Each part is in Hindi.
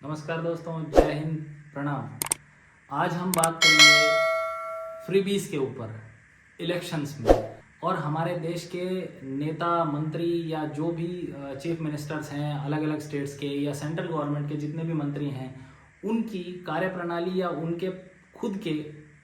नमस्कार दोस्तों, जय हिंद, प्रणाम। आज हम बात करेंगे फ्रीबीज के ऊपर इलेक्शंस में, और हमारे देश के नेता मंत्री या जो भी चीफ मिनिस्टर्स हैं अलग अलग स्टेट्स के या सेंट्रल गवर्नमेंट के जितने भी मंत्री हैं उनकी कार्यप्रणाली या उनके खुद के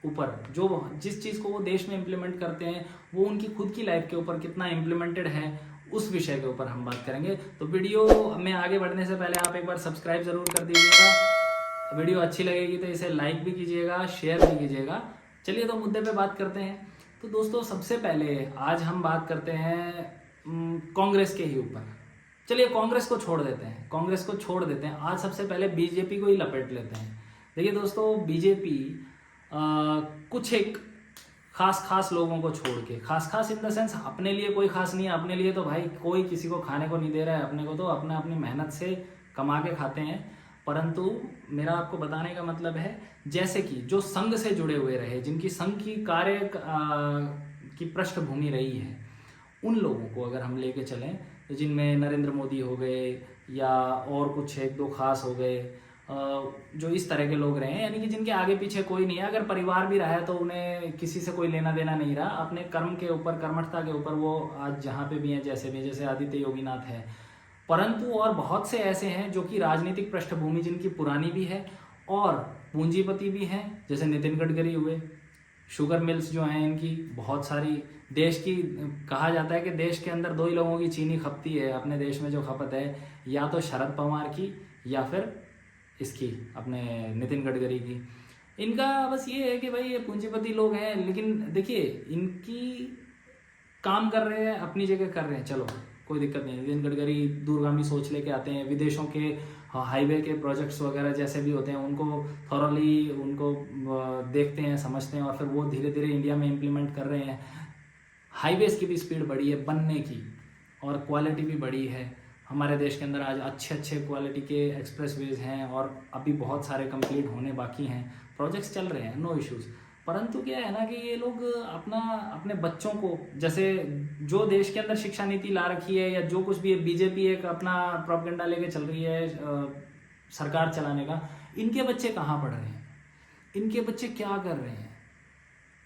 ऊपर जो जिस चीज़ को वो देश में इम्प्लीमेंट करते हैं वो उनकी खुद की लाइफ के ऊपर कितना इम्प्लीमेंटेड है, उस विषय के ऊपर हम बात करेंगे। तो वीडियो में आगे बढ़ने से पहले आप एक बार सब्सक्राइब जरूर कर दीजिएगा। वीडियो अच्छी लगेगी तो इसे लाइक भी कीजिएगा, शेयर भी कीजिएगा। चलिए तो मुद्दे पे बात करते हैं। तो दोस्तों, सबसे पहले आज हम बात करते हैं कांग्रेस के ही ऊपर। चलिए कांग्रेस को छोड़ देते हैं। आज सबसे पहले बीजेपी को ही लपेट लेते हैं। देखिए दोस्तों, बीजेपी कुछ एक खास लोगों को छोड़ के, खास इन द सेंस अपने लिए कोई खास नहीं है। अपने लिए तो भाई कोई किसी को खाने को नहीं दे रहा है, अपने को तो अपनी मेहनत से कमा के खाते हैं। परंतु मेरा आपको बताने का मतलब है, जैसे कि जो संघ से जुड़े हुए रहे, जिनकी संघ की कार्य की पृष्ठभूमि रही है, उन लोगों को अगर हम लेके चलें तो जिनमें नरेंद्र मोदी हो गए या और कुछ एक दो खास हो गए, जो इस तरह के लोग रहे हैं, यानी कि जिनके आगे पीछे कोई नहीं है। अगर परिवार भी रहा है तो उन्हें किसी से कोई लेना देना नहीं रहा, अपने कर्म के ऊपर, कर्मठता के ऊपर वो आज जहाँ पे भी हैं, जैसे आदित्य योगीनाथ है। परंतु और बहुत से ऐसे हैं जो कि राजनीतिक पृष्ठभूमि जिनकी पुरानी भी है और पूंजीपति भी हैं, जैसे नितिन गडकरी हुए। शुगर मिल्स जो हैं इनकी बहुत सारी, देश की कहा जाता है कि देश के अंदर दो ही लोगों की चीनी खपती है अपने देश में, जो खपत है या तो शरद पवार की या फिर इसकी अपने नितिन गडकरी की। इनका बस ये है कि भाई ये पूंजीपति लोग हैं, लेकिन देखिए इनकी काम कर रहे हैं, अपनी जगह कर रहे हैं, चलो कोई दिक्कत नहीं। नितिन गडकरी दूरगामी सोच लेके आते हैं, विदेशों के हाईवे के प्रोजेक्ट्स वगैरह जैसे भी होते हैं उनको थॉरली उनको देखते हैं, समझते हैं, और फिर वो धीरे धीरे इंडिया में इम्प्लीमेंट कर रहे हैं। हाईवेज की भी स्पीड बढ़ी है बनने की, और क्वालिटी भी बढ़ी है। हमारे देश के अंदर आज अच्छे क्वालिटी के एक्सप्रेसवेज हैं और अभी बहुत सारे कंप्लीट होने बाकी हैं। प्रोजेक्ट्स चल रहे हैं, नो इश्यूज़। परंतु क्या है ना कि ये लोग अपने बच्चों को, जैसे जो देश के अंदर शिक्षा नीति ला रखी है या जो कुछ भी है, बीजेपी एक अपना प्रोपेगेंडा लेके चल रही है सरकार चलाने का, इनके बच्चे कहाँ पढ़ रहे हैं, इनके बच्चे क्या कर रहे हैं?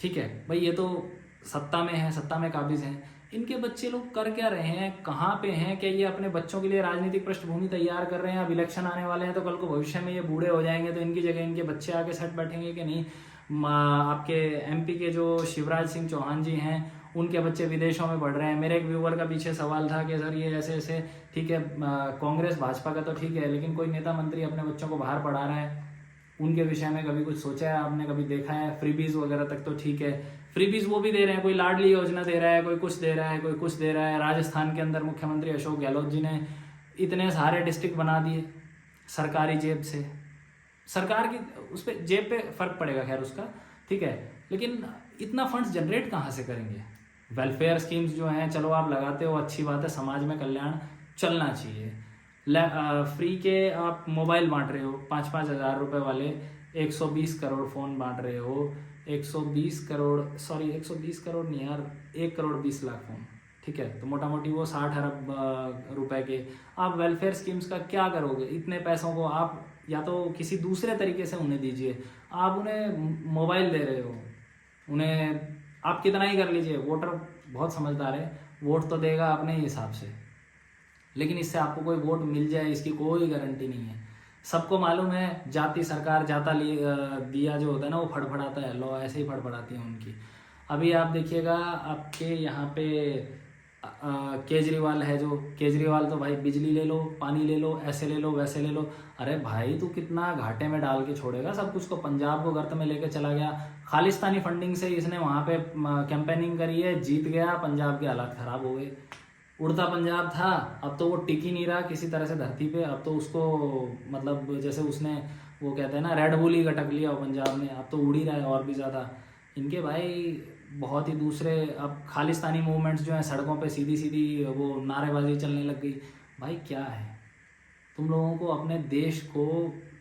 ठीक है भाई, ये तो सत्ता में है, सत्ता में काबिज हैं, इनके बच्चे लोग कर क्या रहे हैं, कहाँ पे हैं? क्या ये अपने बच्चों के लिए राजनीतिक पृष्ठभूमि तैयार कर रहे हैं? अब इलेक्शन आने वाले हैं तो कल को भविष्य में ये बूढ़े हो जाएंगे तो इनकी जगह इनके बच्चे आके सेट बैठेंगे कि नहीं? आपके एमपी के जो शिवराज सिंह चौहान जी हैं, उनके बच्चे विदेशों में पढ़ रहे हैं। मेरे एक व्यूवर का पीछे सवाल था कि सर ये ऐसे, ठीक है कांग्रेस भाजपा का तो ठीक है, लेकिन कोई नेता मंत्री अपने बच्चों को बाहर पढ़ा रहा है, उनके विषय में कभी कुछ सोचा है आपने, कभी देखा है? फ्रीबीज वगैरह तक तो ठीक है, फ्रीबीज वो भी दे रहे हैं, कोई लाडली योजना दे रहा है, कोई कुछ दे रहा है, कोई कुछ दे रहा है। राजस्थान के अंदर मुख्यमंत्री अशोक गहलोत जी ने इतने सारे डिस्ट्रिक्ट बना दिए सरकारी जेब से। सरकार की उस पर जेब पे फर्क पड़ेगा, खैर उसका ठीक है, लेकिन इतना फंड्स जनरेट कहाँ से करेंगे? वेलफेयर स्कीम्स जो हैं, चलो आप लगाते हो, अच्छी बात है, समाज में कल्याण चलना चाहिए। फ्री के आप मोबाइल बांट रहे हो, 5-5 हज़ार रुपये वाले 120 करोड़ फ़ोन बांट रहे हो, 120 करोड़ नहीं यार, 1 करोड़ 20 लाख फ़ोन, ठीक है, तो मोटा मोटी वो 60 अरब रुपए के आप वेलफेयर स्कीम्स का क्या करोगे? इतने पैसों को आप या तो किसी दूसरे तरीके से उन्हें दीजिए। आप उन्हें मोबाइल दे रहे हो, उन्हें आप कितना ही कर लीजिए, वोटर बहुत समझदार है, वोट तो देगा अपने ही हिसाब से, लेकिन इससे आपको कोई वोट मिल जाए इसकी कोई गारंटी नहीं है। सबको मालूम है जाति सरकार जाता दिया जो होता है ना, वो फड़फड़ाता है, लॉ ऐसे ही फड़फड़ाती है उनकी। अभी आप देखिएगा आपके यहाँ पे केजरीवाल है, जो केजरीवाल तो भाई बिजली ले लो, पानी ले लो, ऐसे ले लो, वैसे ले लो। अरे भाई तू कितना घाटे में डाल के छोड़ेगा सब कुछ? को पंजाब को गर्त में लेके चला गया, खालिस्तानी फंडिंग से इसने वहाँ पे कैंपेनिंग करी है, जीत गया, पंजाब के हालात खराब हो गए। उड़ता पंजाब था, अब तो वो टिक ही नहीं रहा किसी तरह से धरती पे। अब तो उसको मतलब जैसे उसने वो कहते हैं ना रेड बुल ही गटक लिया वो पंजाब में, अब तो उड़ ही रहा है और भी ज़्यादा। इनके भाई बहुत ही दूसरे, अब खालिस्तानी मूवमेंट्स जो हैं सड़कों पे सीधी वो नारेबाजी चलने लग गई। भाई क्या है, तुम लोगों को अपने देश को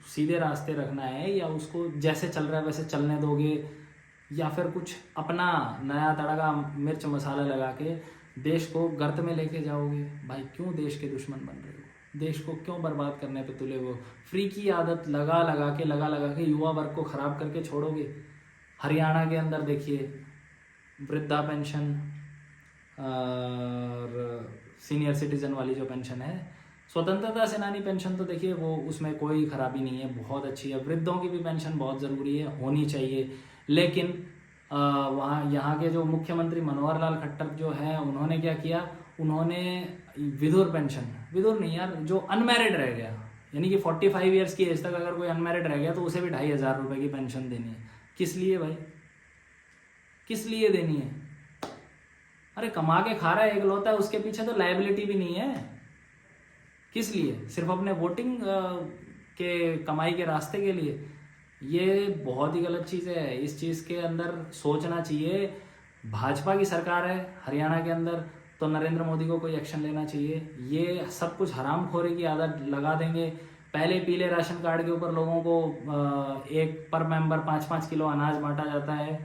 सीधे रास्ते रखना है या उसको जैसे चल रहा है वैसे चलने दोगे, या फिर कुछ अपना नया तड़का मिर्च मसाला लगा के देश को गर्त में लेके जाओगे? भाई क्यों देश के दुश्मन बन रहे हो? देश को क्यों बर्बाद करने पे तुले हो? फ्री की आदत लगा लगा के युवा वर्ग को ख़राब करके छोड़ोगे। हरियाणा के अंदर देखिए, वृद्धा पेंशन और सीनियर सिटीजन वाली जो पेंशन है, स्वतंत्रता सेनानी पेंशन तो देखिए वो उसमें कोई खराबी नहीं है, बहुत अच्छी है। वृद्धों की भी पेंशन बहुत ज़रूरी है, होनी चाहिए। लेकिन वहाँ यहाँ के जो मुख्यमंत्री मनोहर लाल खट्टर जो है, उन्होंने क्या किया, उन्होंने विधुर पेंशन, विधुर नहीं यार, जो अनमैरिड रह गया, यानी कि 45 ईयर्स की एज तक अगर कोई अनमैरिड रह गया तो उसे भी 2500 रुपये की पेंशन देनी है। किस लिए भाई, किस लिए देनी है? अरे कमा के खा रहा है इकलौता, उसके पीछे तो लायबिलिटी भी नहीं है। किस लिए? सिर्फ अपने वोटिंग के कमाई के रास्ते के लिए। ये बहुत ही गलत चीज़ है। इस चीज़ के अंदर सोचना चाहिए। भाजपा की सरकार है हरियाणा के अंदर, तो नरेंद्र मोदी को कोई एक्शन लेना चाहिए। ये सब कुछ हरामखोरी की आदत लगा देंगे। पहले पीले राशन कार्ड के ऊपर लोगों को एक पर मेंबर 5-5 किलो अनाज बांटा जाता है।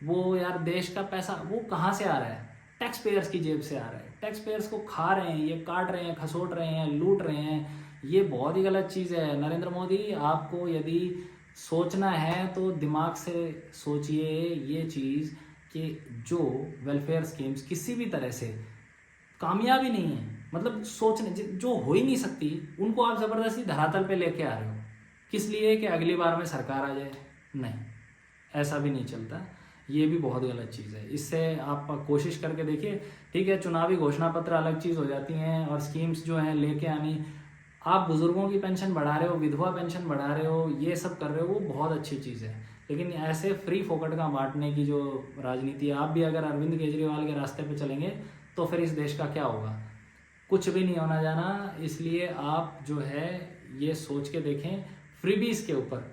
वो यार देश का पैसा वो कहाँ से आ रहा है? टैक्स पेयर्स की जेब से आ रहा है। टैक्स पेयर्स को खा रहे हैं, ये काट रहे हैं, खसोट रहे हैं, लूट रहे हैं। ये बहुत ही गलत चीज़ है। नरेंद्र मोदी, आपको यदि सोचना है तो दिमाग से सोचिए ये चीज़ कि जो वेलफेयर स्कीम्स किसी भी तरह से कामयाब ही नहीं है, मतलब सोचने जो हो ही नहीं सकती, उनको आप ज़बरदस्ती धरातल पे लेके आ रहे हो। किस लिए? कि अगली बार में सरकार आ जाए? नहीं, ऐसा भी नहीं चलता। ये भी बहुत गलत चीज़ है। इससे आप कोशिश करके देखिए। ठीक है, चुनावी घोषणा पत्र अलग चीज़ हो जाती हैं और स्कीम्स जो हैं लेके आनी। आप बुजुर्गों की पेंशन बढ़ा रहे हो, विधवा पेंशन बढ़ा रहे हो, ये सब कर रहे हो, वो बहुत अच्छी चीज़ है। लेकिन ऐसे फ्री फोकट का बांटने की जो राजनीति है, आप भी अगर अरविंद केजरीवाल के रास्ते पे चलेंगे तो फिर इस देश का क्या होगा? कुछ भी नहीं होना जाना। इसलिए आप जो है ये सोच के देखें। फ्रीबीज के ऊपर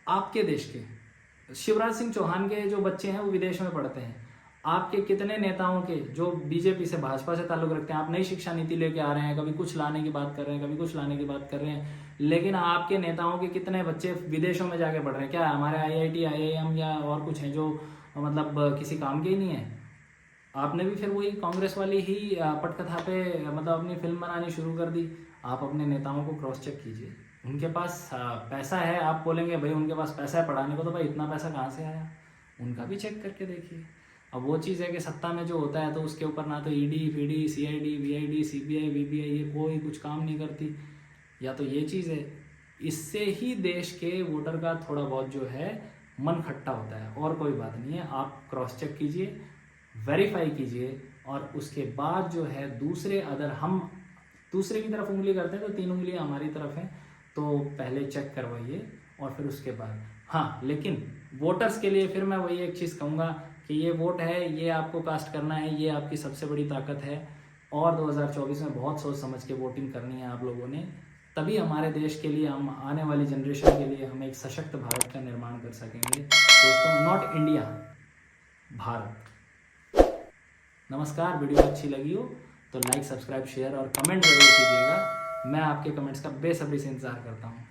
आपके देश के शिवराज सिंह चौहान के जो बच्चे हैं वो विदेश में पढ़ते हैं। आपके कितने नेताओं के जो बीजेपी से, भाजपा से ताल्लुक रखते हैं, आप नई शिक्षा नीति लेके आ रहे हैं, कभी कुछ लाने की बात कर रहे हैं, कभी कुछ लाने की बात कर रहे हैं, लेकिन आपके नेताओं के कितने बच्चे विदेशों में जाके पढ़ रहे हैं? क्या हमारे IIT IIM या और कुछ हैं जो मतलब किसी काम के ही नहीं है? आपने भी फिर वही कांग्रेस वाली ही पटकथा पे मतलब अपनी फिल्म बनानी शुरू कर दी। आप अपने नेताओं को क्रॉस चेक कीजिए। उनके पास पैसा है, आप बोलेंगे भाई उनके पास पैसा है पढ़ाने को, तो भाई इतना पैसा कहाँ से आया? उनका भी चेक करके देखिए। अब वो चीज़ है कि सत्ता में जो होता है तो उसके ऊपर ना तो ED PD CID VID CBI VBI ये कोई कुछ काम नहीं करती। या तो ये चीज़ है, इससे ही देश के वोटर का थोड़ा बहुत जो है मन खट्टा होता है, और कोई बात नहीं है। आप क्रॉस चेक कीजिए, वेरीफाई कीजिए, और उसके बाद जो है दूसरे, अगर हम दूसरे की तरफ उंगली करते हैं तो 3 उंगलियां हमारी तरफ हैं, तो पहले चेक करवाइए और फिर उसके बाद। हाँ, लेकिन वोटर्स के लिए फिर मैं वही एक चीज़ कहूँगा कि ये वोट है, ये आपको कास्ट करना है, ये आपकी सबसे बड़ी ताकत है। और 2024 में बहुत सोच समझ के वोटिंग करनी है आप लोगों ने, तभी हमारे देश के लिए, हम आने वाली जनरेशन के लिए हम एक सशक्त भारत का निर्माण कर सकेंगे दोस्तों। Not India, Bharat. नमस्कार। वीडियो अच्छी लगी हो तो लाइक, सब्सक्राइब, शेयर और कमेंट जरूर कीजिएगा। मैं आपके कमेंट्स का बेसब्री से इंतज़ार करता हूँ।